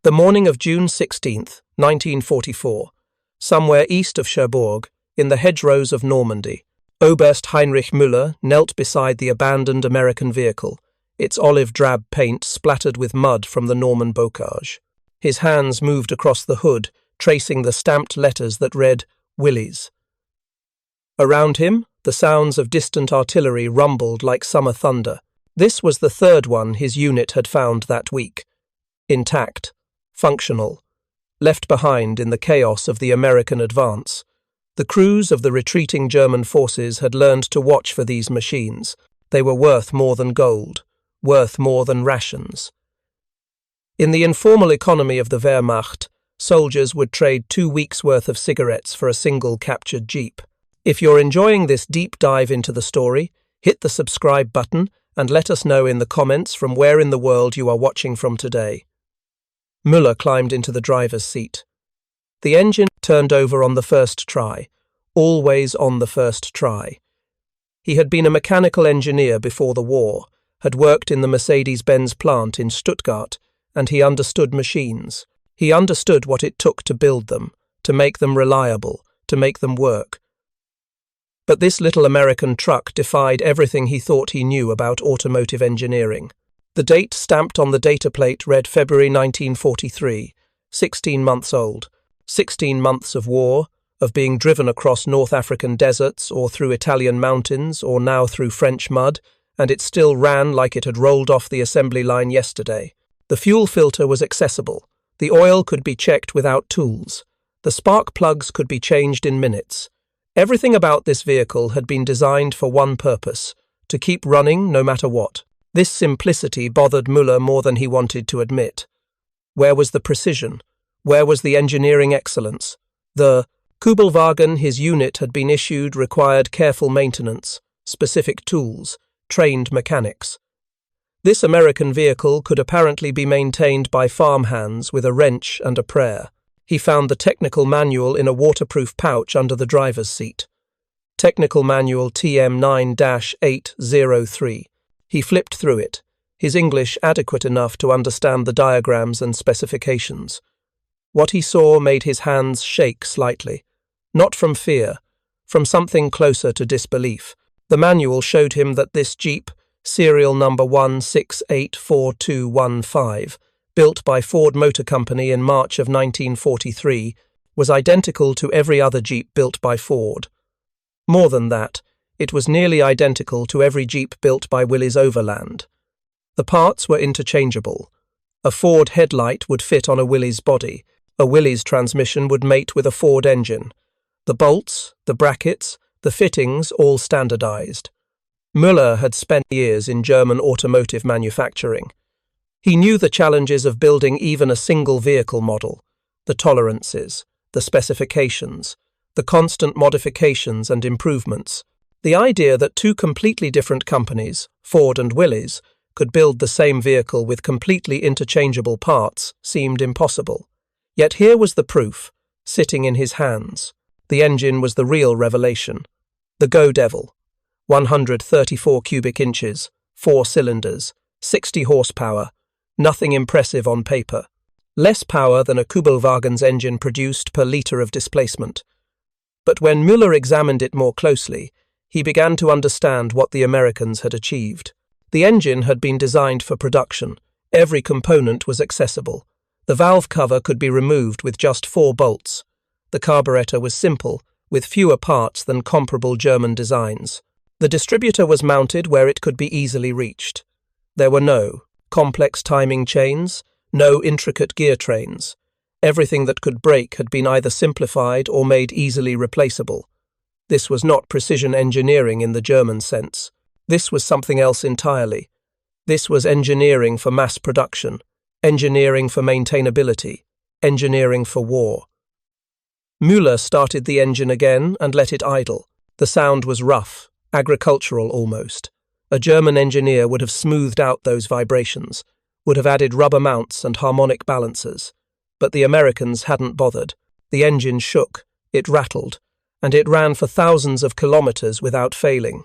The morning of June 16th, 1944, somewhere east of Cherbourg, in the hedgerows of Normandy, Oberst Heinrich Müller knelt beside the abandoned American vehicle, its olive-drab paint splattered with mud from the Norman bocage. His hands moved across the hood, tracing the stamped letters that read, Willys. Around him, the sounds of distant artillery rumbled like summer thunder. This was the third one his unit had found that week. Intact, functional, left behind in the chaos of the American advance. The crews of the retreating German forces had learned to watch for these machines. They were worth more than gold, worth more than rations. In the informal economy of the Wehrmacht, soldiers would trade 2 weeks' worth of cigarettes for a single captured jeep. If you're enjoying this deep dive into the story, hit the subscribe button and let us know in the comments from where in the world you are watching from today. Müller climbed into the driver's seat. The engine turned over on the first try, always on the first try. He had been a mechanical engineer before the war, had worked in the Mercedes-Benz plant in Stuttgart, and he understood machines. He understood what it took to build them, to make them reliable, to make them work. But this little American truck defied everything he thought he knew about automotive engineering. The date stamped on the data plate read February 1943, 16 months old. 16 months of war, of being driven across North African deserts or through Italian mountains or now through French mud, and it still ran like it had rolled off the assembly line yesterday. The fuel filter was accessible. The oil could be checked without tools. The spark plugs could be changed in minutes. Everything about this vehicle had been designed for one purpose, to keep running no matter what. This simplicity bothered Müller more than he wanted to admit. Where was the precision? Where was the engineering excellence? The Kübelwagen his unit had been issued required careful maintenance, specific tools, trained mechanics. This American vehicle could apparently be maintained by farmhands with a wrench and a prayer. He found the technical manual in a waterproof pouch under the driver's seat. Technical Manual TM9-803. He flipped through it, his English adequate enough to understand the diagrams and specifications. What he saw made his hands shake slightly, not from fear, from something closer to disbelief. The manual showed him that this Jeep, serial number 1684215, built by Ford Motor Company in March of 1943, was identical to every other Jeep built by Ford. More than that, it was nearly identical to every Jeep built by Willys Overland. The parts were interchangeable. A Ford headlight would fit on a Willys body. A Willys transmission would mate with a Ford engine. The bolts, the brackets, the fittings all standardized. Müller had spent years in German automotive manufacturing. He knew the challenges of building even a single vehicle model, the tolerances, the specifications, the constant modifications and improvements. The idea that two completely different companies, Ford and Willys, could build the same vehicle with completely interchangeable parts seemed impossible. Yet here was the proof, sitting in his hands. The engine was the real revelation. The Go Devil. 134 cubic inches, 4 cylinders, 60 horsepower, nothing impressive on paper. Less power than a Kübelwagen's engine produced per litre of displacement. But when Müller examined it more closely, he began to understand what the Americans had achieved. The engine had been designed for production. Every component was accessible. The valve cover could be removed with just 4 bolts. The carburetor was simple, with fewer parts than comparable German designs. The distributor was mounted where it could be easily reached. There were no complex timing chains, no intricate gear trains. Everything that could break had been either simplified or made easily replaceable. This was not precision engineering in the German sense. This was something else entirely. This was engineering for mass production, engineering for maintainability, engineering for war. Müller started the engine again and let it idle. The sound was rough, agricultural almost. A German engineer would have smoothed out those vibrations, would have added rubber mounts and harmonic balancers. But the Americans hadn't bothered. The engine shook, it rattled, and it ran for thousands of kilometers without failing.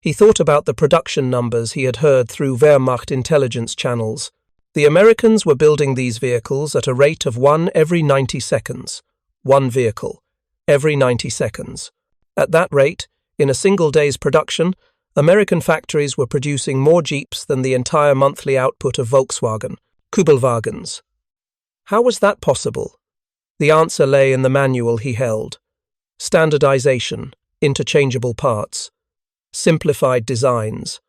He thought about the production numbers he had heard through Wehrmacht intelligence channels. The Americans were building these vehicles at a rate of one every 90 seconds. One vehicle, every 90 seconds. At that rate, in a single day's production, American factories were producing more Jeeps than the entire monthly output of Volkswagen, Kübelwagens. How was that possible? The answer lay in the manual he held. Standardization, interchangeable parts, simplified designs.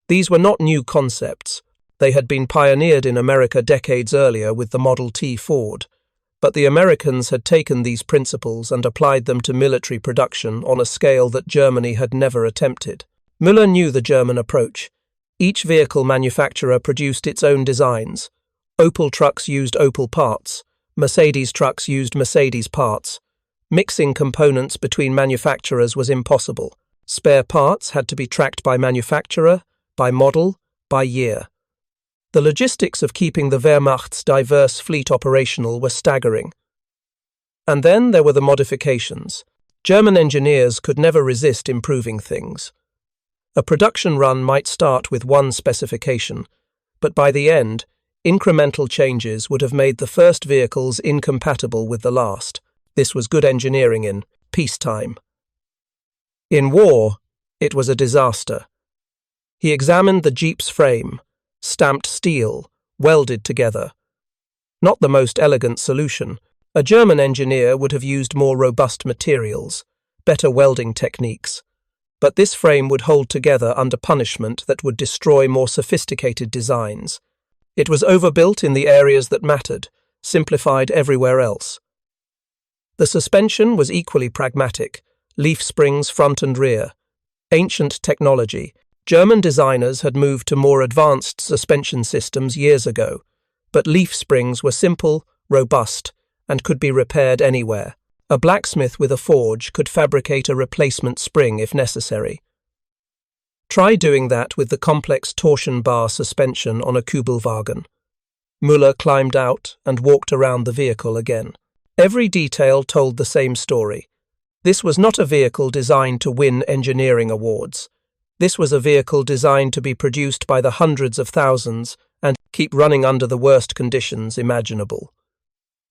These were not new concepts. They had been pioneered in America decades earlier with the Model T Ford, but the Americans had taken these principles and applied them to military production on a scale that Germany had never attempted. Müller knew the German approach. Each vehicle manufacturer produced its own designs. Opel trucks used Opel parts. Mercedes trucks used Mercedes parts. Mixing components between manufacturers was impossible. Spare parts had to be tracked by manufacturer, by model, by year. The logistics of keeping the Wehrmacht's diverse fleet operational were staggering. And then there were the modifications. German engineers could never resist improving things. A production run might start with one specification, but by the end, incremental changes would have made the first vehicles incompatible with the last. This was good engineering in peacetime. In war, it was a disaster. He examined the Jeep's frame, stamped steel, welded together. Not the most elegant solution. A German engineer would have used more robust materials, better welding techniques. But this frame would hold together under punishment that would destroy more sophisticated designs. It was overbuilt in the areas that mattered, simplified everywhere else. The suspension was equally pragmatic, leaf springs front and rear. Ancient technology. German designers had moved to more advanced suspension systems years ago, but leaf springs were simple, robust, and could be repaired anywhere. A blacksmith with a forge could fabricate a replacement spring if necessary. Try doing that with the complex torsion bar suspension on a Kübelwagen. Müller climbed out and walked around the vehicle again. Every detail told the same story. This was not a vehicle designed to win engineering awards. This was a vehicle designed to be produced by the hundreds of thousands and keep running under the worst conditions imaginable.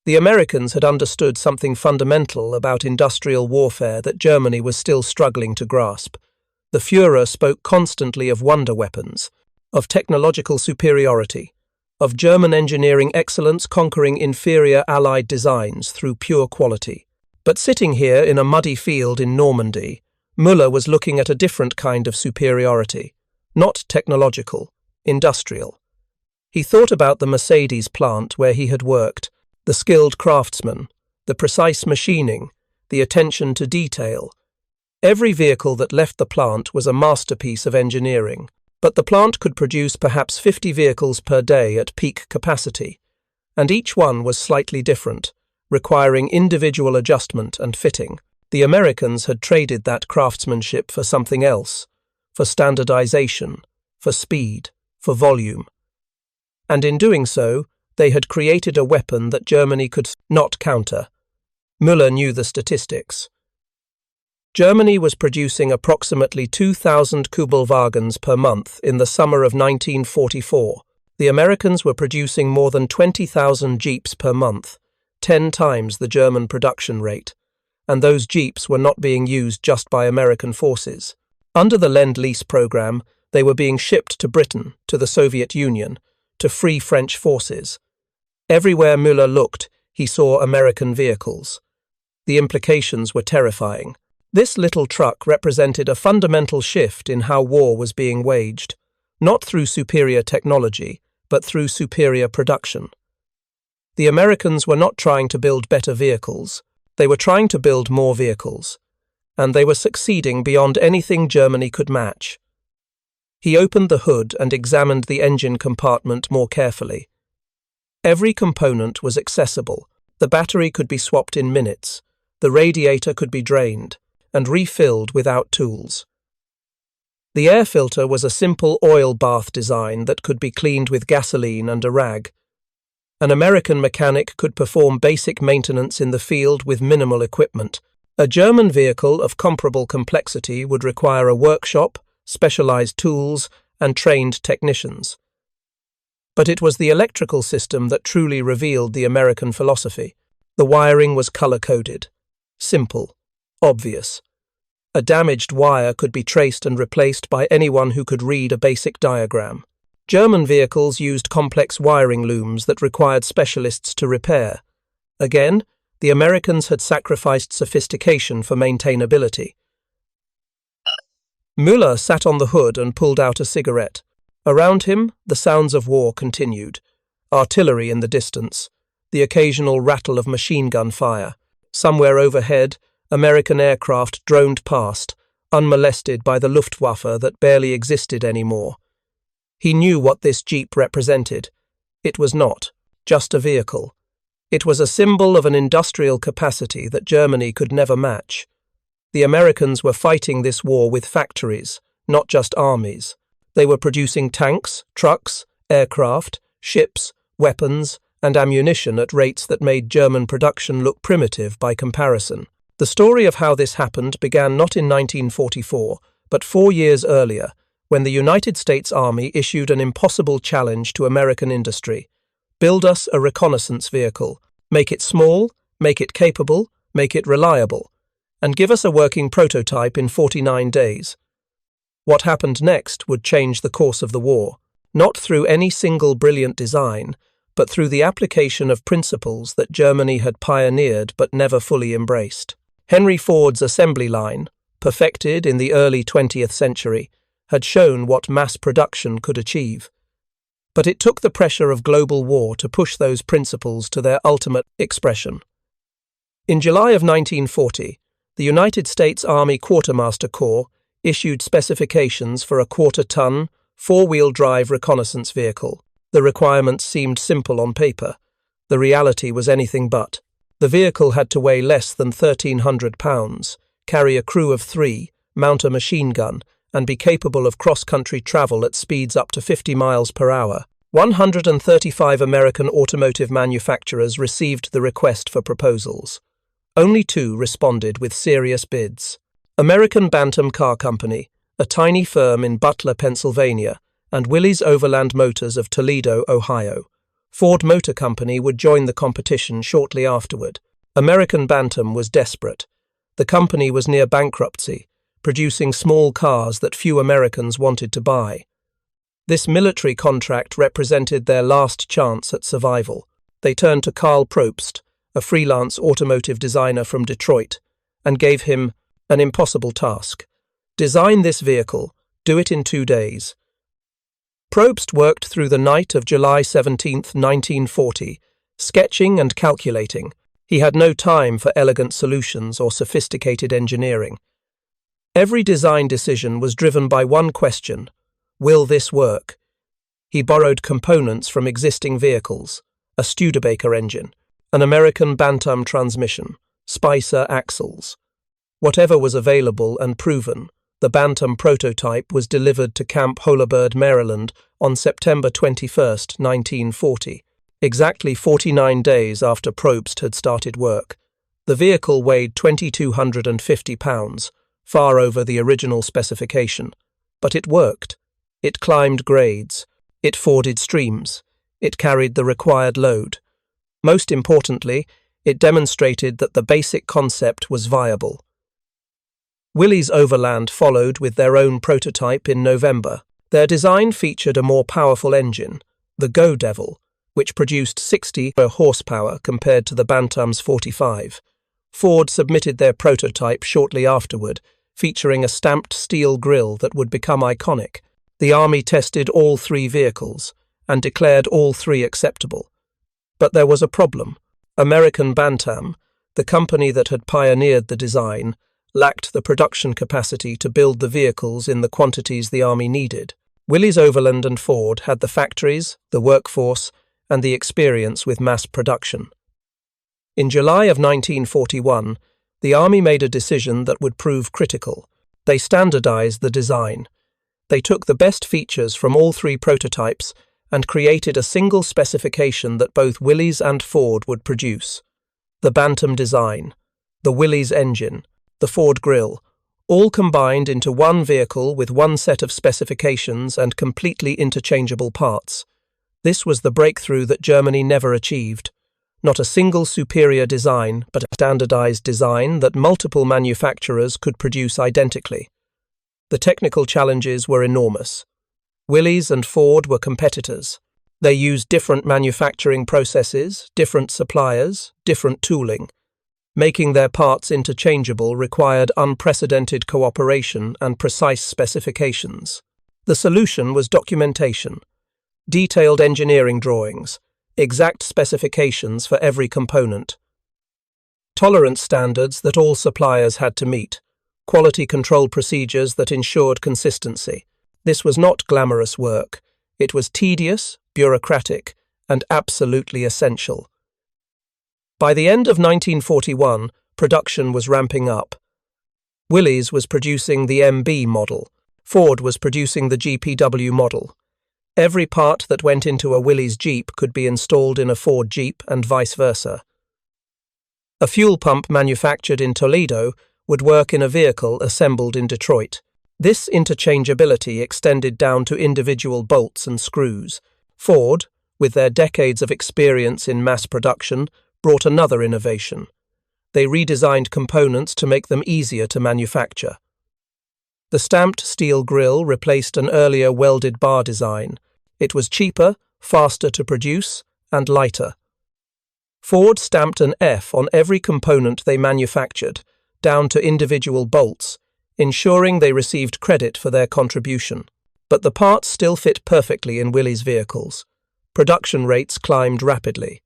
The Americans had understood something fundamental about industrial warfare that Germany was still struggling to grasp. The Führer spoke constantly of wonder weapons, of technological superiority, of German engineering excellence conquering inferior Allied designs through pure quality. But sitting here in a muddy field in Normandy, Müller was looking at a different kind of superiority, not technological, industrial. He thought about the Mercedes plant where he had worked, the skilled craftsmen, the precise machining, the attention to detail. Every vehicle that left the plant was a masterpiece of engineering, but the plant could produce perhaps 50 vehicles per day at peak capacity, and each one was slightly different, requiring individual adjustment and fitting. The Americans had traded that craftsmanship for something else, for standardization, for speed, for volume. And in doing so, they had created a weapon that Germany could not counter. Müller knew the statistics. Germany was producing approximately 2,000 Kübelwagens per month in the summer of 1944. The Americans were producing more than 20,000 Jeeps per month, 10 times the German production rate. And those Jeeps were not being used just by American forces. Under the Lend-Lease program, they were being shipped to Britain, to the Soviet Union, to free French forces. Everywhere Müller looked, he saw American vehicles. The implications were terrifying. This little truck represented a fundamental shift in how war was being waged, not through superior technology, but through superior production. The Americans were not trying to build better vehicles. They were trying to build more vehicles, and they were succeeding beyond anything Germany could match. He opened the hood and examined the engine compartment more carefully. Every component was accessible. The battery could be swapped in minutes, the radiator could be drained, and refilled without tools. The air filter was a simple oil bath design that could be cleaned with gasoline and a rag. An American mechanic could perform basic maintenance in the field with minimal equipment. A German vehicle of comparable complexity would require a workshop, specialized tools, and trained technicians. But it was the electrical system that truly revealed the American philosophy. The wiring was color-coded. Simple. Obvious. A damaged wire could be traced and replaced by anyone who could read a basic diagram. German vehicles used complex wiring looms that required specialists to repair. Again, the Americans had sacrificed sophistication for maintainability. Müller sat on the hood and pulled out a cigarette. Around him, the sounds of war continued. Artillery in the distance, the occasional rattle of machine gun fire. Somewhere overhead, American aircraft droned past, unmolested by the Luftwaffe that barely existed anymore. He knew what this jeep represented. It was not just a vehicle. It was a symbol of an industrial capacity that Germany could never match. The Americans were fighting this war with factories, not just armies. They were producing tanks, trucks, aircraft, ships, weapons, and ammunition at rates that made German production look primitive by comparison. The story of how this happened began not in 1944, but 4 years earlier, when the United States Army issued an impossible challenge to American industry. Build us a reconnaissance vehicle. Make it small, make it capable, make it reliable, and give us a working prototype in 49 days. What happened next would change the course of the war, not through any single brilliant design, but through the application of principles that Germany had pioneered but never fully embraced. Henry Ford's assembly line, perfected in the early 20th century, had shown what mass production could achieve. But it took the pressure of global war to push those principles to their ultimate expression. In July of 1940, the United States Army Quartermaster Corps issued specifications for a quarter-ton, four-wheel drive reconnaissance vehicle. The requirements seemed simple on paper. The reality was anything but. The vehicle had to weigh less than 1,300 pounds, carry a crew of 3, mount a machine gun, and be capable of cross-country travel at speeds up to 50 miles per hour. 135 American automotive manufacturers received the request for proposals. Only 2 responded with serious bids. American Bantam Car Company, a tiny firm in Butler, Pennsylvania, and Willys Overland Motors of Toledo, Ohio. Ford Motor Company would join the competition shortly afterward. American Bantam was desperate. The company was near bankruptcy, producing small cars that few Americans wanted to buy. This military contract represented their last chance at survival. They turned to Karl Probst, a freelance automotive designer from Detroit, and gave him an impossible task. Design this vehicle, do it in 2 days. Probst worked through the night of July 17, 1940, sketching and calculating. He had no time for elegant solutions or sophisticated engineering. Every design decision was driven by one question: will this work? He borrowed components from existing vehicles: a Studebaker engine, an American Bantam transmission, Spicer axles. Whatever was available and proven, the Bantam prototype was delivered to Camp Holabird, Maryland on September 21, 1940, exactly 49 days after Probst had started work. The vehicle weighed 2,250 pounds, far over the original specification. But it worked. It climbed grades. It forded streams. It carried the required load. Most importantly, it demonstrated that the basic concept was viable. Willys Overland followed with their own prototype in November. Their design featured a more powerful engine, the Go Devil, which produced 60 horsepower compared to the Bantam's 45. Ford submitted their prototype shortly afterward, featuring a stamped steel grille that would become iconic. The Army tested all 3 vehicles and declared all 3 acceptable. But there was a problem. American Bantam, the company that had pioneered the design, lacked the production capacity to build the vehicles in the quantities the Army needed. Willys Overland and Ford had the factories, the workforce, and the experience with mass production. In July of 1941, the Army made a decision that would prove critical. They standardized the design. They took the best features from all 3 prototypes and created a single specification that both Willys and Ford would produce. The Bantam design, the Willys engine, the Ford grille, all combined into one vehicle with one set of specifications and completely interchangeable parts. This was the breakthrough that Germany never achieved. Not a single superior design, but a standardized design that multiple manufacturers could produce identically. The technical challenges were enormous. Willys and Ford were competitors. They used different manufacturing processes, different suppliers, different tooling. Making their parts interchangeable required unprecedented cooperation and precise specifications. The solution was documentation. Detailed engineering drawings, exact specifications for every component. Tolerance standards that all suppliers had to meet. Quality control procedures that ensured consistency. This was not glamorous work. It was tedious, bureaucratic, and absolutely essential. By the end of 1941, production was ramping up. Willys was producing the MB model. Ford was producing the GPW model. Every part that went into a Willys Jeep could be installed in a Ford Jeep and vice versa. A fuel pump manufactured in Toledo would work in a vehicle assembled in Detroit. This interchangeability extended down to individual bolts and screws. Ford, with their decades of experience in mass production, brought another innovation. They redesigned components to make them easier to manufacture. The stamped steel grille replaced an earlier welded bar design. It was cheaper, faster to produce, and lighter. Ford stamped an F on every component they manufactured, down to individual bolts, ensuring they received credit for their contribution. But the parts still fit perfectly in Willys vehicles. Production rates climbed rapidly.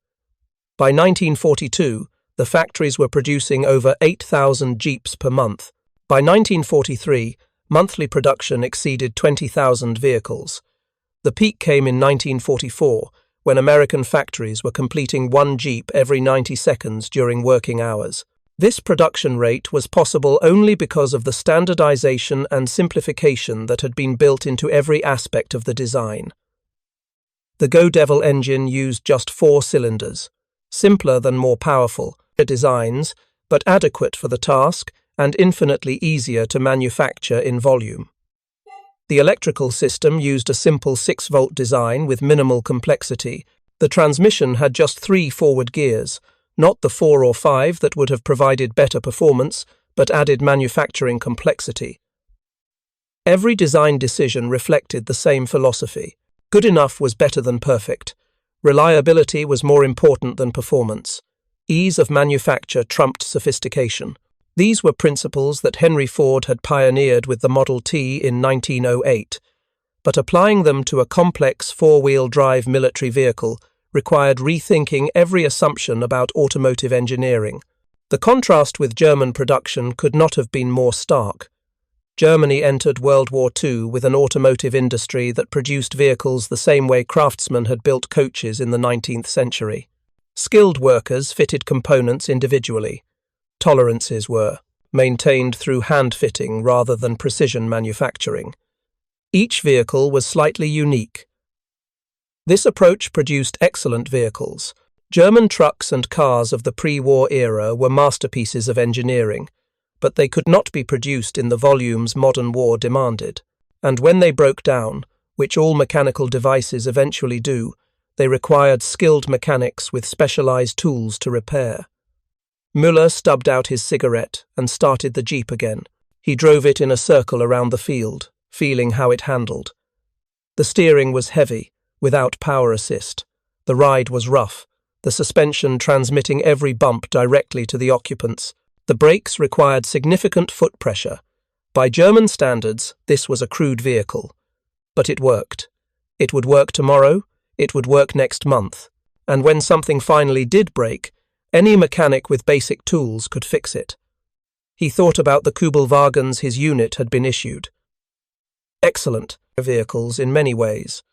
By 1942, the factories were producing over 8,000 Jeeps per month. By 1943, monthly production exceeded 20,000 vehicles. The peak came in 1944, when American factories were completing one Jeep every 90 seconds during working hours. This production rate was possible only because of the standardization and simplification that had been built into every aspect of the design. The Go Devil engine used just 4 cylinders, simpler than more powerful designs, but adequate for the task and infinitely easier to manufacture in volume. The electrical system used a simple 6-volt design with minimal complexity. The transmission had just 3 forward gears, not the 4 or 5 that would have provided better performance, but added manufacturing complexity. Every design decision reflected the same philosophy. Good enough was better than perfect. Reliability was more important than performance. Ease of manufacture trumped sophistication. These were principles that Henry Ford had pioneered with the Model T in 1908, but applying them to a complex 4-wheel drive military vehicle required rethinking every assumption about automotive engineering. The contrast with German production could not have been more stark. Germany entered World War II with an automotive industry that produced vehicles the same way craftsmen had built coaches in the 19th century. Skilled workers fitted components individually. Tolerances were maintained through hand-fitting rather than precision manufacturing. Each vehicle was slightly unique. This approach produced excellent vehicles. German trucks and cars of the pre-war era were masterpieces of engineering, but they could not be produced in the volumes modern war demanded. And when they broke down, which all mechanical devices eventually do, they required skilled mechanics with specialized tools to repair. Müller stubbed out his cigarette and started the Jeep again. He drove it in a circle around the field, feeling how it handled. The steering was heavy, without power assist. The ride was rough, the suspension transmitting every bump directly to the occupants. The brakes required significant foot pressure. By German standards, this was a crude vehicle. But it worked. It would work tomorrow, it would work next month. And when something finally did break, any mechanic with basic tools could fix it. He thought about the Kübelwagens his unit had been issued. Excellent vehicles in many ways.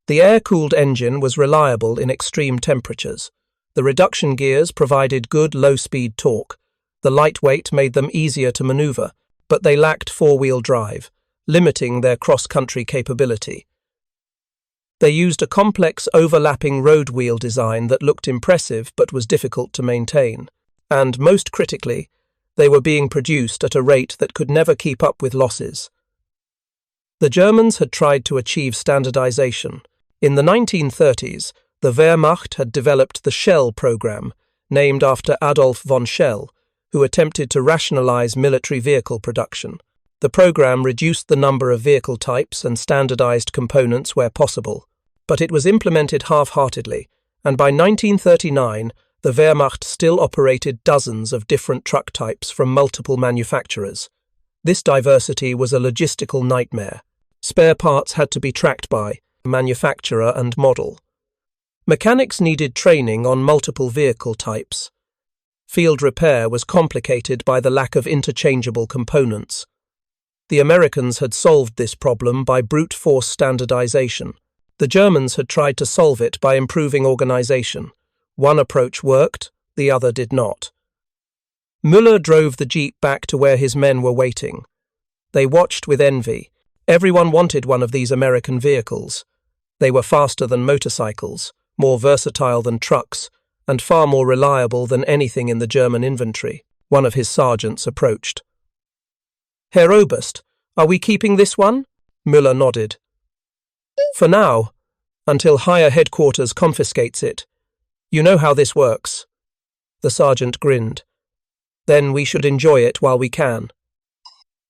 The air-cooled engine was reliable in extreme temperatures. The reduction gears provided good low-speed torque. The lightweight made them easier to maneuver, but they lacked 4-wheel drive, limiting their cross-country capability. They used a complex overlapping road wheel design that looked impressive but was difficult to maintain. And, most critically, they were being produced at a rate that could never keep up with losses. The Germans had tried to achieve standardization. In the 1930s, the Wehrmacht had developed the Shell program, named after Adolf von Schell, who attempted to rationalize military vehicle production. The program reduced the number of vehicle types and standardized components where possible, but it was implemented half-heartedly, and by 1939, the Wehrmacht still operated dozens of different truck types from multiple manufacturers. This diversity was a logistical nightmare. Spare parts had to be tracked by manufacturer and model. Mechanics needed training on multiple vehicle types. Field repair was complicated by the lack of interchangeable components. The Americans had solved this problem by brute force standardization. The Germans had tried to solve it by improving organization. One approach worked, the other did not. Müller drove the jeep back to where his men were waiting. They watched with envy. Everyone wanted one of these American vehicles. They were faster than motorcycles, more versatile than trucks, and far more reliable than anything in the German inventory. One of his sergeants approached. "Herr Oberst, are we keeping this one?" Müller nodded. "For now, until higher headquarters confiscates it. You know how this works." The sergeant grinned. "Then we should enjoy it while we can."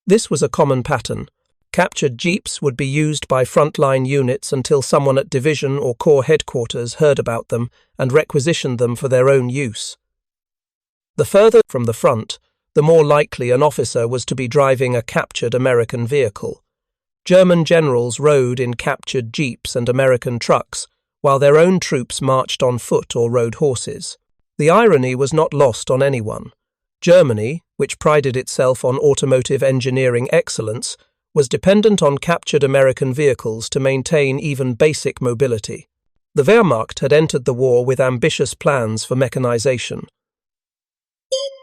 This was a common pattern. Captured jeeps would be used by frontline units until someone at division or corps headquarters heard about them and requisitioned them for their own use. The further from the front, the more likely an officer was to be driving a captured American vehicle. German generals rode in captured jeeps and American trucks, while their own troops marched on foot or rode horses. The irony was not lost on anyone. Germany, which prided itself on automotive engineering excellence, was dependent on captured American vehicles to maintain even basic mobility. The Wehrmacht had entered the war with ambitious plans for mechanization.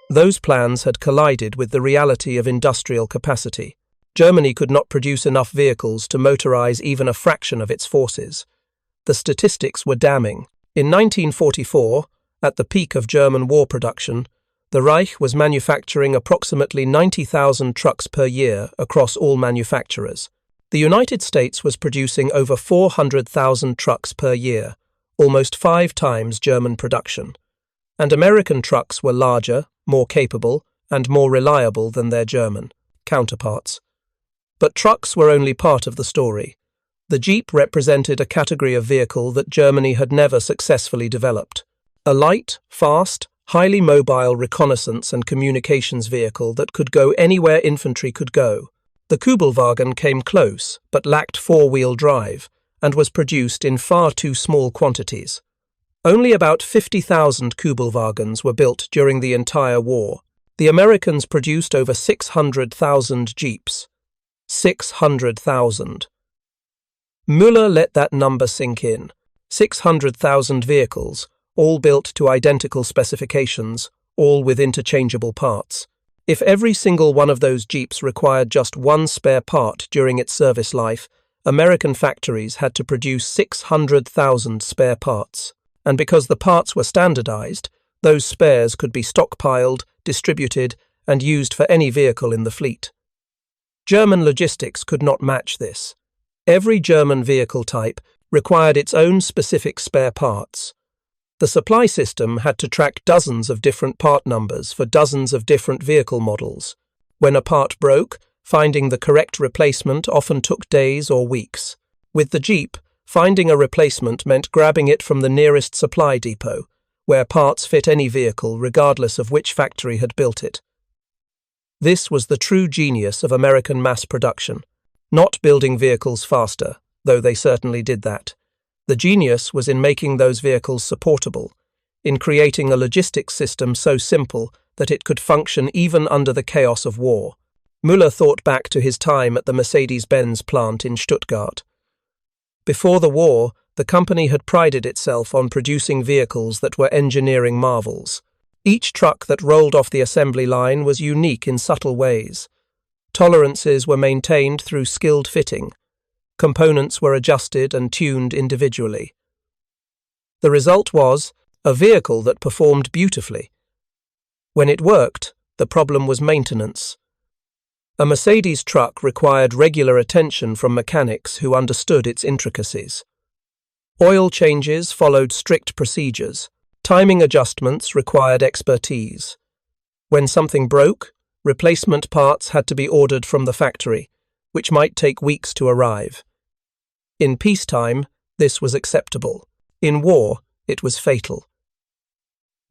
Those plans had collided with the reality of industrial capacity. Germany could not produce enough vehicles to motorize even a fraction of its forces. The statistics were damning. In 1944, at the peak of German war production, the Reich was manufacturing approximately 90,000 trucks per year across all manufacturers. The United States was producing over 400,000 trucks per year, almost 5 times German production. And American trucks were larger, more capable, and more reliable than their German counterparts. But trucks were only part of the story. The Jeep represented a category of vehicle that Germany had never successfully developed. A light, fast, highly mobile reconnaissance and communications vehicle that could go anywhere infantry could go. The Kübelwagen came close, but lacked four-wheel drive, and was produced in far too small quantities. Only about 50,000 Kübelwagens were built during the entire war. The Americans produced over 600,000 Jeeps. 600,000. Müller let that number sink in. 600,000 vehicles, all built to identical specifications, all with interchangeable parts. If every single one of those Jeeps required just one spare part during its service life, American factories had to produce 600,000 spare parts. And because the parts were standardized, those spares could be stockpiled, distributed, and used for any vehicle in the fleet. German logistics could not match this. Every German vehicle type required its own specific spare parts. The supply system had to track dozens of different part numbers for dozens of different vehicle models. When a part broke, finding the correct replacement often took days or weeks. With the Jeep, finding a replacement meant grabbing it from the nearest supply depot, where parts fit any vehicle regardless of which factory had built it. This was the true genius of American mass production. Not building vehicles faster, though they certainly did that. The genius was in making those vehicles supportable, in creating a logistics system so simple that it could function even under the chaos of war. Müller thought back to his time at the Mercedes-Benz plant in Stuttgart. Before the war, the company had prided itself on producing vehicles that were engineering marvels. Each truck that rolled off the assembly line was unique in subtle ways. Tolerances were maintained through skilled fitting. Components were adjusted and tuned individually. The result was a vehicle that performed beautifully. When it worked, the problem was maintenance. A Mercedes truck required regular attention from mechanics who understood its intricacies. Oil changes followed strict procedures. Timing adjustments required expertise. When something broke, replacement parts had to be ordered from the factory, which might take weeks to arrive. In peacetime, this was acceptable. In war, it was fatal.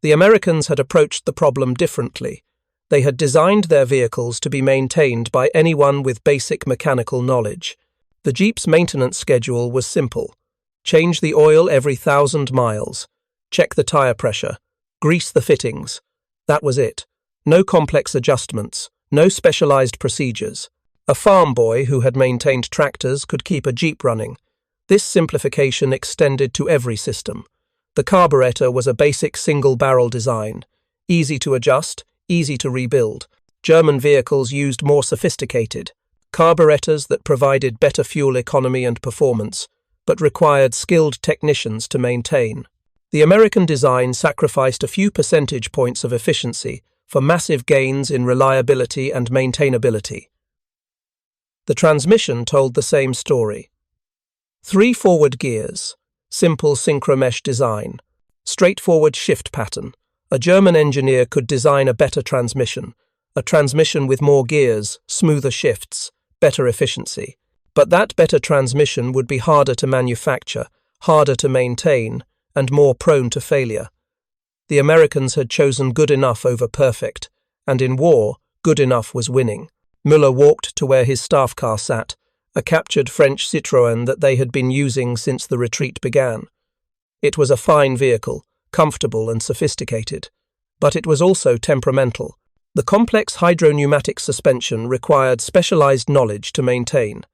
The Americans had approached the problem differently. They had designed their vehicles to be maintained by anyone with basic mechanical knowledge. The Jeep's maintenance schedule was simple. Change the oil every 1,000 miles. Check the tire pressure. Grease the fittings. That was it. No complex adjustments. No specialized procedures. A farm boy who had maintained tractors could keep a Jeep running. This simplification extended to every system. The carburetor was a basic single-barrel design. Easy to adjust, easy to rebuild. German vehicles used more sophisticated carburetors that provided better fuel economy and performance, but required skilled technicians to maintain. The American design sacrificed a few percentage points of efficiency for massive gains in reliability and maintainability. The transmission told the same story. 3 forward gears, simple synchromesh design, straightforward shift pattern. A German engineer could design a better transmission, a transmission with more gears, smoother shifts, better efficiency. But that better transmission would be harder to manufacture, harder to maintain, and more prone to failure. The Americans had chosen good enough over perfect, and in war, good enough was winning. Müller walked to where his staff car sat, a captured French Citroën that they had been using since the retreat began. It was a fine vehicle, comfortable and sophisticated, but it was also temperamental. The complex hydropneumatic suspension required specialized knowledge to maintain.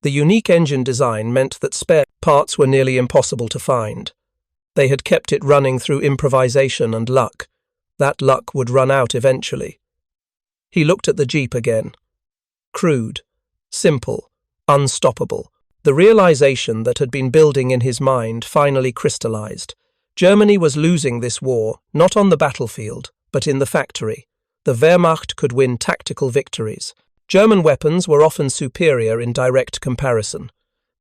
The unique engine design meant that spare parts were nearly impossible to find. They had kept it running through improvisation and luck. That luck would run out eventually. He looked at the Jeep again. Crude, simple, unstoppable. The realization that had been building in his mind finally crystallized. Germany was losing this war, not on the battlefield, but in the factory. The Wehrmacht could win tactical victories. German weapons were often superior in direct comparison.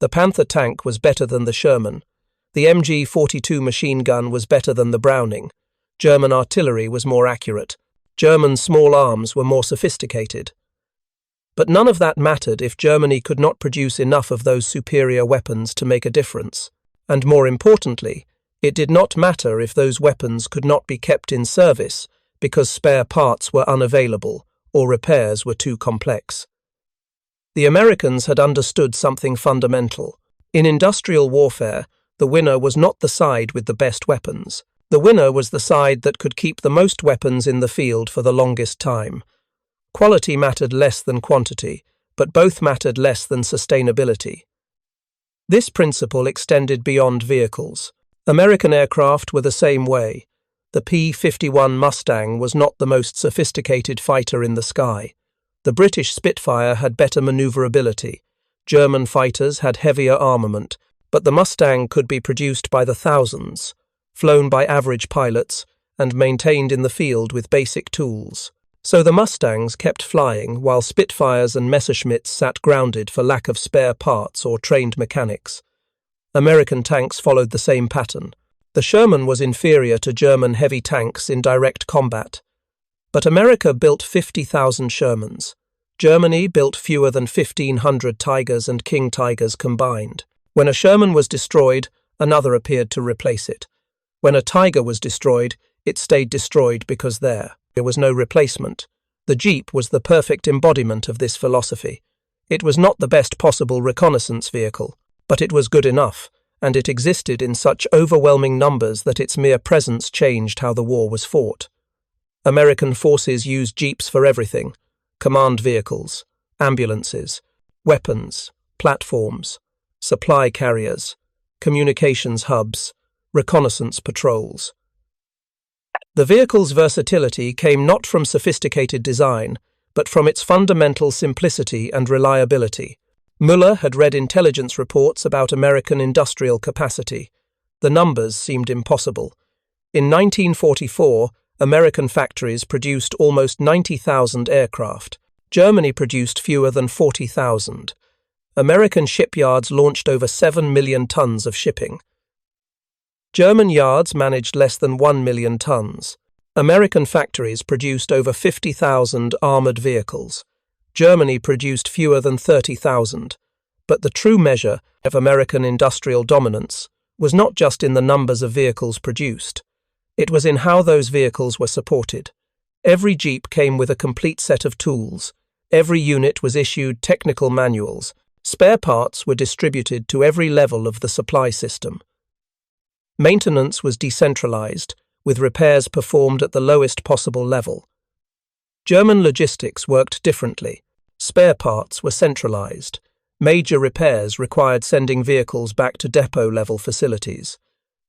The Panther tank was better than the Sherman. The MG-42 machine gun was better than the Browning. German artillery was more accurate. German small arms were more sophisticated. But none of that mattered if Germany could not produce enough of those superior weapons to make a difference. And more importantly, it did not matter if those weapons could not be kept in service because spare parts were unavailable or repairs were too complex. The Americans had understood something fundamental. In industrial warfare, the winner was not the side with the best weapons. The winner was the side that could keep the most weapons in the field for the longest time. Quality mattered less than quantity, but both mattered less than sustainability. This principle extended beyond vehicles. American aircraft were the same way. The P-51 Mustang was not the most sophisticated fighter in the sky. The British Spitfire had better maneuverability. German fighters had heavier armament, but the Mustang could be produced by the thousands, flown by average pilots, and maintained in the field with basic tools. So the Mustangs kept flying while Spitfires and Messerschmitts sat grounded for lack of spare parts or trained mechanics. American tanks followed the same pattern. The Sherman was inferior to German heavy tanks in direct combat. But America built 50,000 Shermans. Germany built fewer than 1,500 Tigers and King Tigers combined. When a Sherman was destroyed, another appeared to replace it. When a Tiger was destroyed, it stayed destroyed because there was no replacement. The Jeep was the perfect embodiment of this philosophy. It was not the best possible reconnaissance vehicle, but it was good enough, and it existed in such overwhelming numbers that its mere presence changed how the war was fought. American forces used Jeeps for everything: command vehicles, ambulances, weapons, platforms, supply carriers, communications hubs, reconnaissance patrols. The vehicle's versatility came not from sophisticated design, but from its fundamental simplicity and reliability. Müller had read intelligence reports about American industrial capacity. The numbers seemed impossible. In 1944, American factories produced almost 90,000 aircraft. Germany produced fewer than 40,000. American shipyards launched over 7 million tons of shipping. German yards managed less than 1 million tons. American factories produced over 50,000 armored vehicles. Germany produced fewer than 30,000. But the true measure of American industrial dominance was not just in the numbers of vehicles produced. It was in how those vehicles were supported. Every Jeep came with a complete set of tools. Every unit was issued technical manuals. Spare parts were distributed to every level of the supply system. Maintenance was decentralized, with repairs performed at the lowest possible level. German logistics worked differently. Spare parts were centralized. Major repairs required sending vehicles back to depot-level facilities.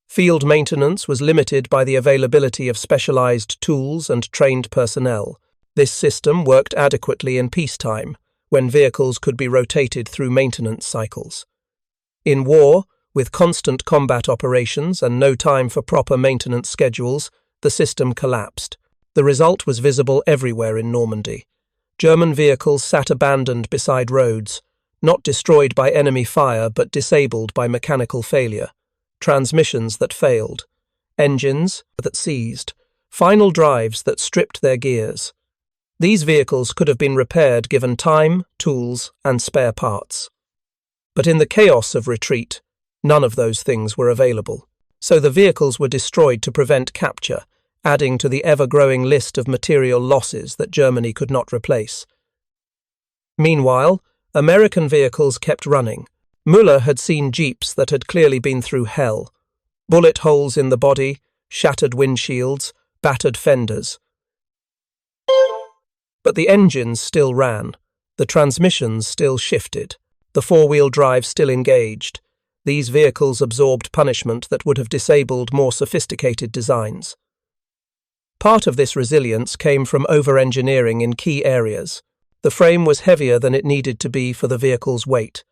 Field maintenance was limited by the availability of specialized tools and trained personnel. This system worked adequately in peacetime, when vehicles could be rotated through maintenance cycles. In war, with constant combat operations and no time for proper maintenance schedules, the system collapsed. The result was visible everywhere in Normandy. German vehicles sat abandoned beside roads, not destroyed by enemy fire but disabled by mechanical failure. Transmissions that failed, engines that seized, final drives that stripped their gears. These vehicles could have been repaired given time, tools, and spare parts. But in the chaos of retreat, none of those things were available. So the vehicles were destroyed to prevent capture, adding to the ever-growing list of material losses that Germany could not replace. Meanwhile, American vehicles kept running. Müller had seen Jeeps that had clearly been through hell. Bullet holes in the body, shattered windshields, battered fenders. But the engines still ran. The transmissions still shifted. The four-wheel drive still engaged. These vehicles absorbed punishment that would have disabled more sophisticated designs. Part of this resilience came from over-engineering in key areas. The frame was heavier than it needed to be for the vehicle's weight.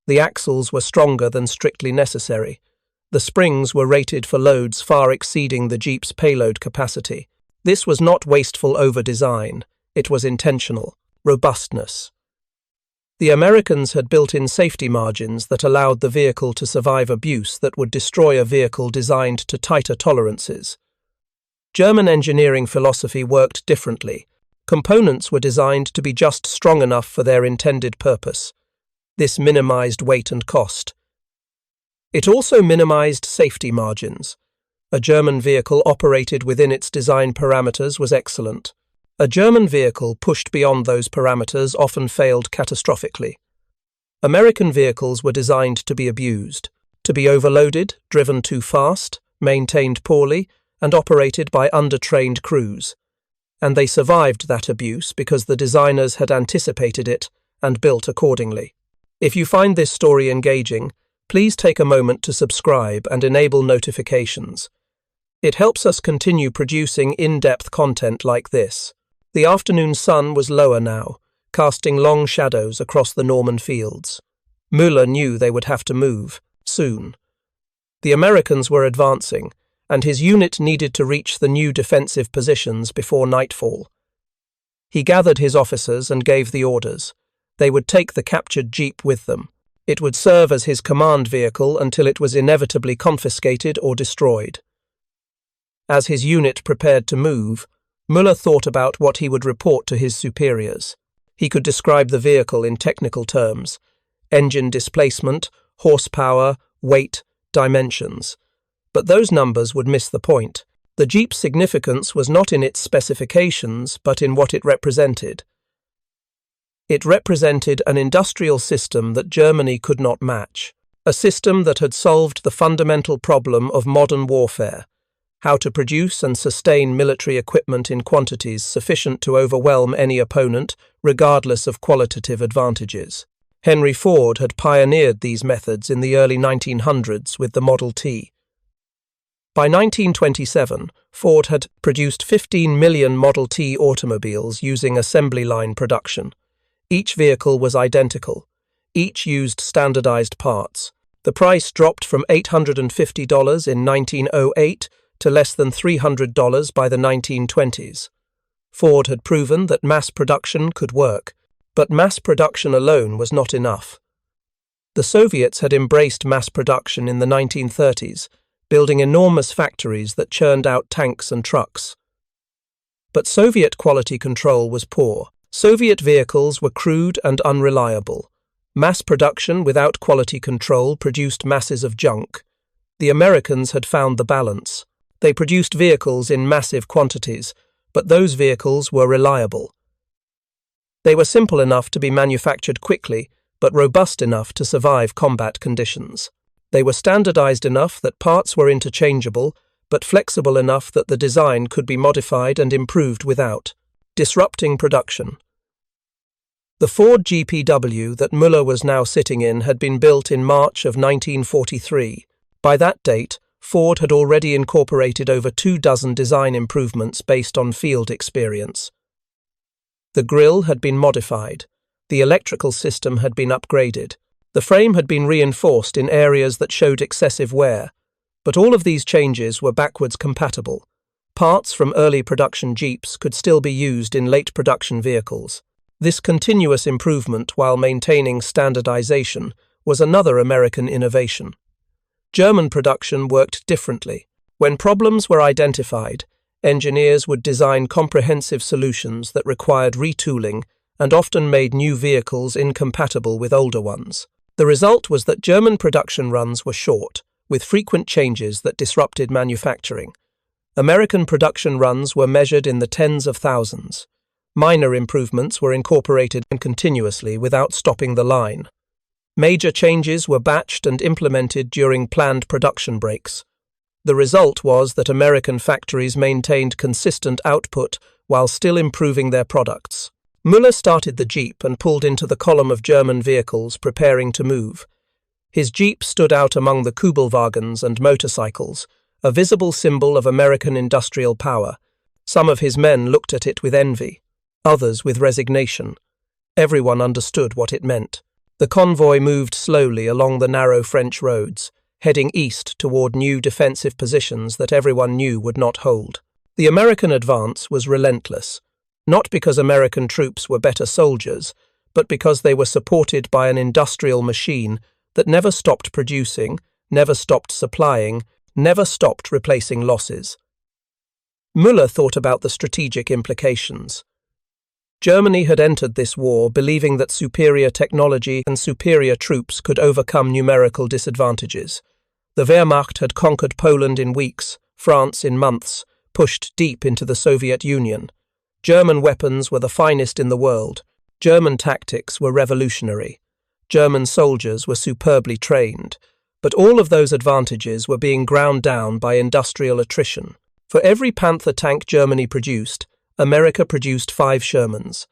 The axles were stronger than strictly necessary. The springs were rated for loads far exceeding the Jeep's payload capacity. This was not wasteful over-design. It was intentional. Robustness. The Americans had built-in safety margins that allowed the vehicle to survive abuse that would destroy a vehicle designed to tighter tolerances. German engineering philosophy worked differently. Components were designed to be just strong enough for their intended purpose. This minimized weight and cost. It also minimized safety margins. A German vehicle operated within its design parameters was excellent. A German vehicle pushed beyond those parameters often failed catastrophically. American vehicles were designed to be abused, to be overloaded, driven too fast, maintained poorly, and operated by under-trained crews. And they survived that abuse because the designers had anticipated it and built accordingly. If you find this story engaging, please take a moment to subscribe and enable notifications. It helps us continue producing in-depth content like this. The afternoon sun was lower now, casting long shadows across the Norman fields. Müller knew they would have to move, soon. The Americans were advancing, and his unit needed to reach the new defensive positions before nightfall. He gathered his officers and gave the orders. They would take the captured Jeep with them. It would serve as his command vehicle until it was inevitably confiscated or destroyed. As his unit prepared to move, Müller thought about what he would report to his superiors. He could describe the vehicle in technical terms: engine displacement, horsepower, weight, dimensions. But those numbers would miss the point. The Jeep's significance was not in its specifications, but in what it represented. It represented an industrial system that Germany could not match, a system that had solved the fundamental problem of modern warfare: how to produce and sustain military equipment in quantities sufficient to overwhelm any opponent, regardless of qualitative advantages. Henry Ford had pioneered these methods in the early 1900s with the Model T. By 1927, Ford had produced 15 million Model T automobiles using assembly line production. Each vehicle was identical. Each used standardized parts. The price dropped from $850 in 1908 to less than $300 by the 1920s. Ford had proven that mass production could work, but mass production alone was not enough. The Soviets had embraced mass production in the 1930s, building enormous factories that churned out tanks and trucks. But Soviet quality control was poor. Soviet vehicles were crude and unreliable. Mass production without quality control produced masses of junk. The Americans had found the balance. They produced vehicles in massive quantities, but those vehicles were reliable. They were simple enough to be manufactured quickly, but robust enough to survive combat conditions. They were standardized enough that parts were interchangeable, but flexible enough that the design could be modified and improved without disrupting production. The Ford GPW that Müller was now sitting in had been built in March of 1943. By that date, Ford had already incorporated over 24 design improvements based on field experience. The grille had been modified. The electrical system had been upgraded. The frame had been reinforced in areas that showed excessive wear. But all of these changes were backwards compatible. Parts from early production Jeeps could still be used in late production vehicles. This continuous improvement while maintaining standardization was another American innovation. German production worked differently. When problems were identified, engineers would design comprehensive solutions that required retooling and often made new vehicles incompatible with older ones. The result was that German production runs were short, with frequent changes that disrupted manufacturing. American production runs were measured in the tens of thousands. Minor improvements were incorporated continuously without stopping the line. Major changes were batched and implemented during planned production breaks. The result was that American factories maintained consistent output while still improving their products. Müller started the Jeep and pulled into the column of German vehicles preparing to move. His Jeep stood out among the Kübelwagens and motorcycles, a visible symbol of American industrial power. Some of his men looked at it with envy, others with resignation. Everyone understood what it meant. The convoy moved slowly along the narrow French roads, heading east toward new defensive positions that everyone knew would not hold. The American advance was relentless, not because American troops were better soldiers, but because they were supported by an industrial machine that never stopped producing, never stopped supplying, never stopped replacing losses. Müller thought about the strategic implications. Germany had entered this war believing that superior technology and superior troops could overcome numerical disadvantages. The Wehrmacht had conquered Poland in weeks, France in months, pushed deep into the Soviet Union. German weapons were the finest in the world. German tactics were revolutionary. German soldiers were superbly trained. But all of those advantages were being ground down by industrial attrition. For every Panther tank Germany produced, America produced 5 Shermans.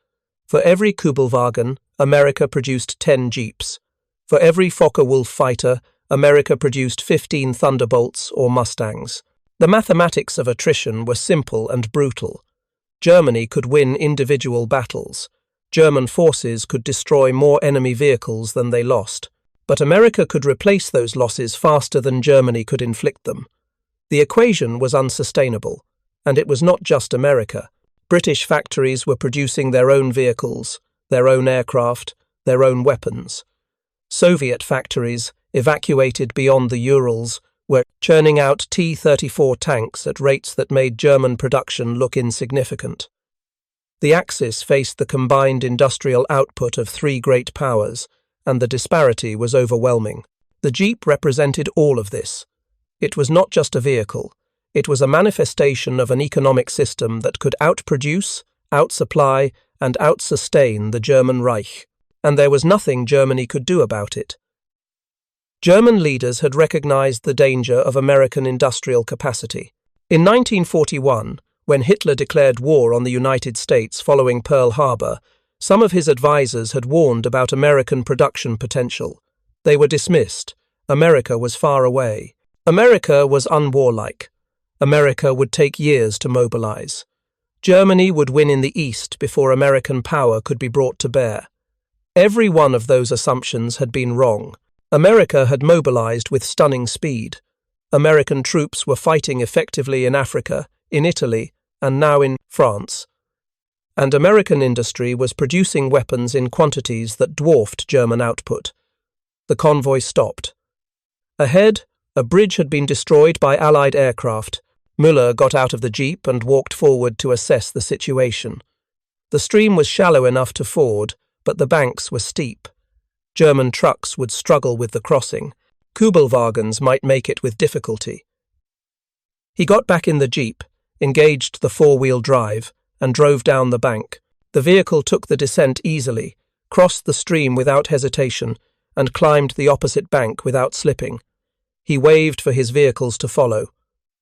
For every Kübelwagen, America produced 10 Jeeps. For every Focke-Wulf fighter, America produced 15 Thunderbolts or Mustangs. The mathematics of attrition were simple and brutal. Germany could win individual battles. German forces could destroy more enemy vehicles than they lost. But America could replace those losses faster than Germany could inflict them. The equation was unsustainable. And it was not just America. British factories were producing their own vehicles, their own aircraft, their own weapons. Soviet factories, evacuated beyond the Urals, were churning out T-34 tanks at rates that made German production look insignificant. The Axis faced the combined industrial output of 3 great powers, and the disparity was overwhelming. The Jeep represented all of this. It was not just a vehicle. It was a manifestation of an economic system that could outproduce, outsupply, and outsustain the German Reich, and there was nothing Germany could do about it. German leaders had recognized the danger of American industrial capacity. In 1941, when Hitler declared war on the United States following Pearl Harbor, some of his advisors had warned about American production potential. They were dismissed. America was far away. America was unwarlike. America would take years to mobilize. Germany would win in the East before American power could be brought to bear. Every one of those assumptions had been wrong. America had mobilized with stunning speed. American troops were fighting effectively in Africa, in Italy, and now in France. And American industry was producing weapons in quantities that dwarfed German output. The The convoy stopped. Ahead, a bridge had been destroyed by Allied aircraft. Müller got out of the jeep and walked forward to assess the situation. The stream was shallow enough to ford, but the banks were steep. German trucks would struggle with the crossing. Kübelwagons might make it with difficulty. He got back in the jeep, engaged the four-wheel drive, and drove down the bank. The vehicle took the descent easily, crossed the stream without hesitation, and climbed the opposite bank without slipping. He waved for his vehicles to follow.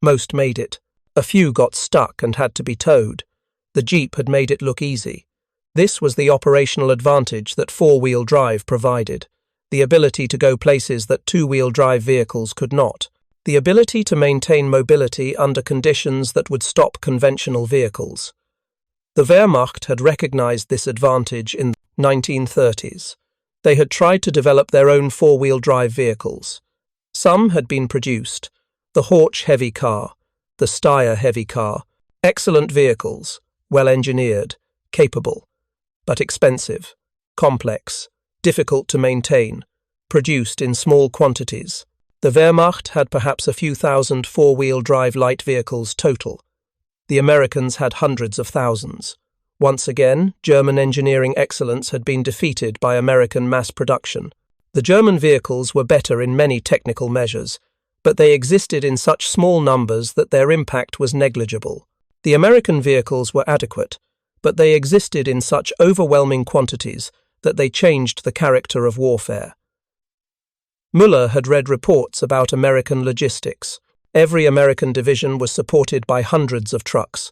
Most made it. A few got stuck and had to be towed. The jeep had made it look easy. This was the operational advantage that four-wheel drive provided, the ability to go places that two-wheel drive vehicles could not, the ability to maintain mobility under conditions that would stop conventional vehicles. The Wehrmacht had recognized this advantage in the 1930s. They had tried to develop their own four-wheel drive vehicles. Some had been produced: the Horch heavy car, the Steyr heavy car, excellent vehicles, well-engineered, capable, but expensive, complex, difficult to maintain, produced in small quantities. The Wehrmacht had perhaps a few thousand four-wheel drive light vehicles total. The Americans had hundreds of thousands. Once again, German engineering excellence had been defeated by American mass production. The German vehicles were better in many technical measures, but they existed in such small numbers that their impact was negligible. The American vehicles were adequate, but they existed in such overwhelming quantities that they changed the character of warfare. Müller had read reports about American logistics. Every American division was supported by hundreds of trucks.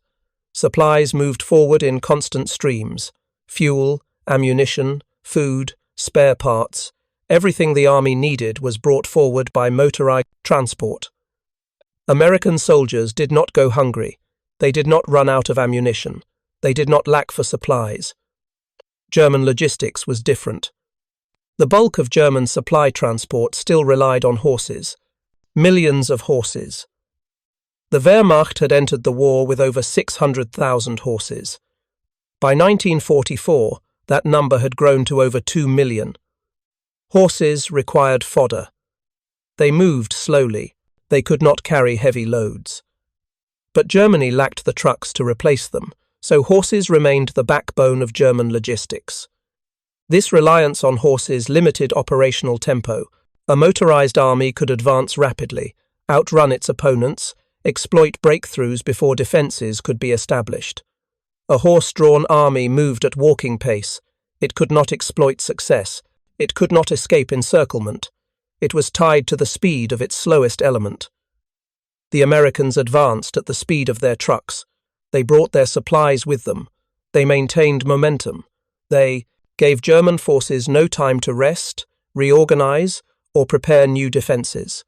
Supplies moved forward in constant streams. Fuel, ammunition, food, spare parts, everything the army needed was brought forward by motorized transport. American soldiers did not go hungry. They did not run out of ammunition. They did not lack for supplies. German logistics was different. The bulk of German supply transport still relied on horses. Millions of horses. The Wehrmacht had entered the war with over 600,000 horses. By 1944, that number had grown to over 2 million. Horses required fodder. They moved slowly. They could not carry heavy loads. But Germany lacked the trucks to replace them, so horses remained the backbone of German logistics. This reliance on horses limited operational tempo. A motorized army could advance rapidly, outrun its opponents, exploit breakthroughs before defenses could be established. A horse-drawn army moved at walking pace. It could not exploit success. It could not escape encirclement. It was tied to the speed of its slowest element. The Americans advanced at the speed of their trucks. They brought their supplies with them. They maintained momentum. They gave German forces no time to rest, reorganize, or prepare new defenses.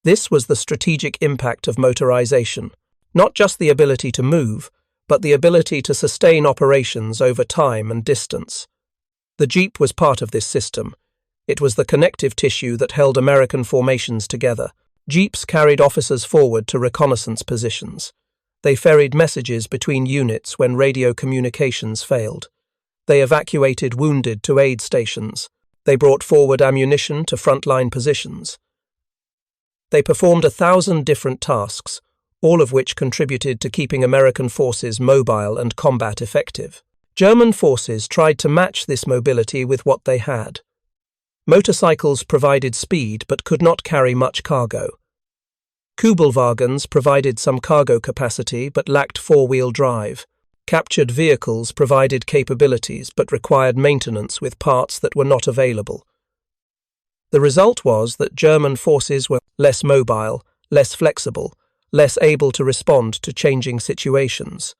This was the strategic impact of motorization, not just the ability to move, but the ability to sustain operations over time and distance. The jeep was part of this system. It was the connective tissue that held American formations together. Jeeps carried officers forward to reconnaissance positions. They ferried messages between units when radio communications failed. They evacuated wounded to aid stations. They brought forward ammunition to frontline positions. They performed 1,000 different tasks, all of which contributed to keeping American forces mobile and combat effective. German forces tried to match this mobility with what they had. Motorcycles provided speed but could not carry much cargo. Kübelwagons provided some cargo capacity but lacked four-wheel drive. Captured vehicles provided capabilities but required maintenance with parts that were not available. The result was that German forces were less mobile, less flexible, less able to respond to changing situations.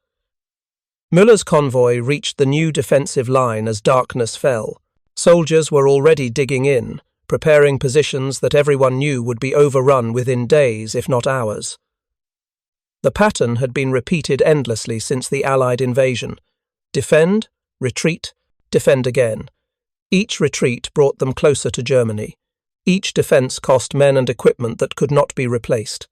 Müller's convoy reached the new defensive line as darkness fell. Soldiers were already digging in, preparing positions that everyone knew would be overrun within days, if not hours. The pattern had been repeated endlessly since the Allied invasion. Defend, retreat, defend again. Each retreat brought them closer to Germany. Each defense cost men and equipment that could not be replaced.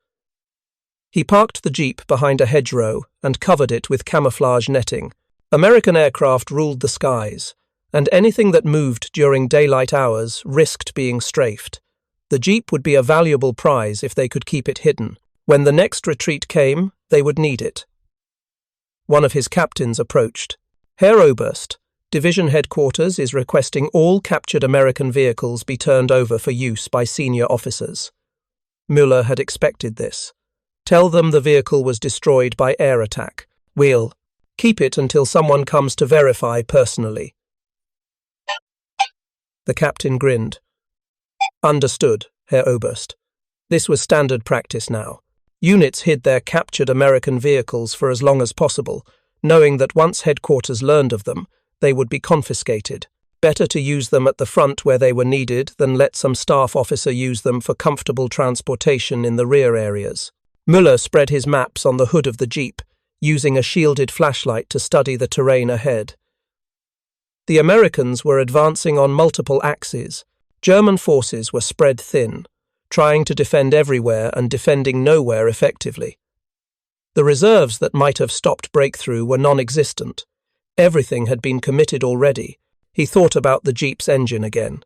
He parked the jeep behind a hedgerow and covered it with camouflage netting. American aircraft ruled the skies. and anything that moved during daylight hours risked being strafed. The jeep would be a valuable prize if they could keep it hidden. When the next retreat came, they would need it. One of his captains approached. "Herr Oberst, Division Headquarters is requesting all captured American vehicles be turned over for use by senior officers." Müller had expected this. "Tell them the vehicle was destroyed by air attack. We'll keep it until someone comes to verify personally." The captain grinned. "Understood, Herr Oberst." This was standard practice now. Units hid their captured American vehicles for as long as possible, knowing that once headquarters learned of them, they would be confiscated. Better to use them at the front where they were needed than let some staff officer use them for comfortable transportation in the rear areas. Müller spread his maps on the hood of the jeep, using a shielded flashlight to study the terrain ahead. The Americans were advancing on multiple axes. German forces were spread thin, trying to defend everywhere and defending nowhere effectively. The reserves that might have stopped breakthrough were non-existent. Everything had been committed already. He thought about the jeep's engine again.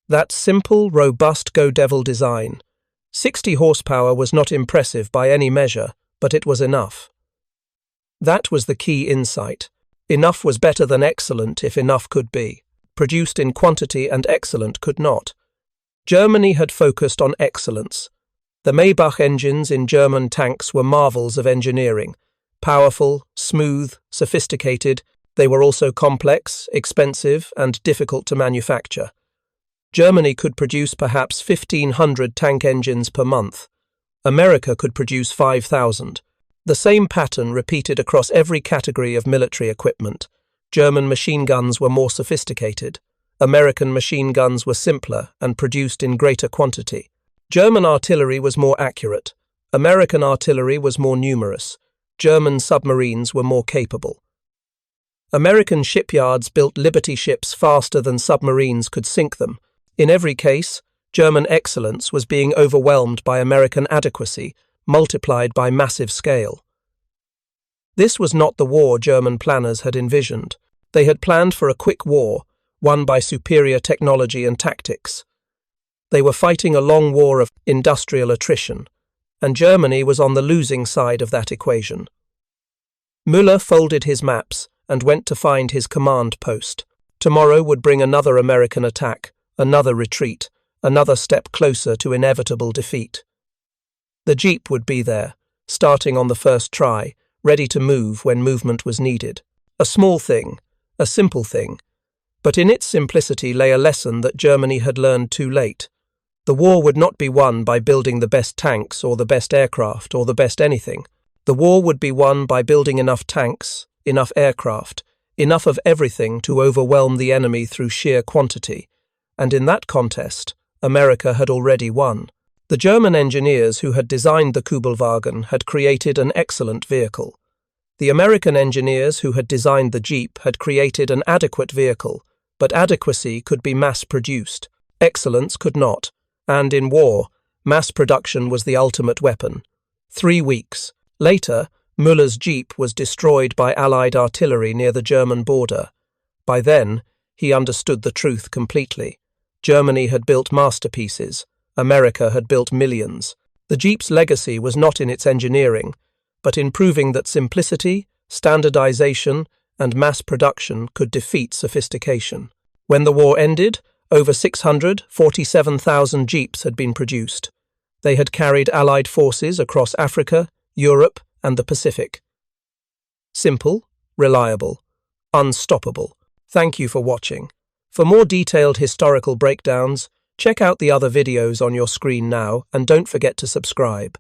That simple, robust Go Devil design. 60 horsepower was not impressive by any measure, but it was enough. That was the key insight. Enough was better than excellent if enough could be. Produced in quantity and excellent could not. Germany had focused on excellence. The Maybach engines in German tanks were marvels of engineering. Powerful, smooth, sophisticated, they were also complex, expensive, and difficult to manufacture. Germany could produce perhaps 1,500 tank engines per month. America could produce 5,000. The same pattern repeated across every category of military equipment. German machine guns were more sophisticated. American machine guns were simpler and produced in greater quantity. German artillery was more accurate. American artillery was more numerous. German submarines were more capable. American shipyards built Liberty ships faster than submarines could sink them. In every case, German excellence was being overwhelmed by American adequacy, multiplied by massive scale. This was not the war German planners had envisioned. They had planned for a quick war, won by superior technology and tactics. They were fighting a long war of industrial attrition, and Germany was on the losing side of that equation. Müller folded his maps and went to find his command post. Tomorrow would bring another American attack, another retreat, another step closer to inevitable defeat. The jeep would be there, starting on the first try, ready to move when movement was needed. A small thing, a simple thing, but in its simplicity lay a lesson that Germany had learned too late. The war would not be won by building the best tanks or the best aircraft or the best anything. The war would be won by building enough tanks, enough aircraft, enough of everything to overwhelm the enemy through sheer quantity. And in that contest, America had already won. The German engineers who had designed the Kübelwagen had created an excellent vehicle. The American engineers who had designed the jeep had created an adequate vehicle, but adequacy could be mass-produced. Excellence could not. And in war, mass production was the ultimate weapon. 3 weeks later, Müller's jeep was destroyed by Allied artillery near the German border. By then, he understood the truth completely. Germany had built masterpieces. America had built millions. The jeep's legacy was not in its engineering, but in proving that simplicity, standardization, and mass production could defeat sophistication. When the war ended, over 647,000 jeeps had been produced. They had carried Allied forces across Africa, Europe, and the Pacific. Simple, reliable, unstoppable. Thank you for watching. For more detailed historical breakdowns, check out the other videos on your screen now and don't forget to subscribe.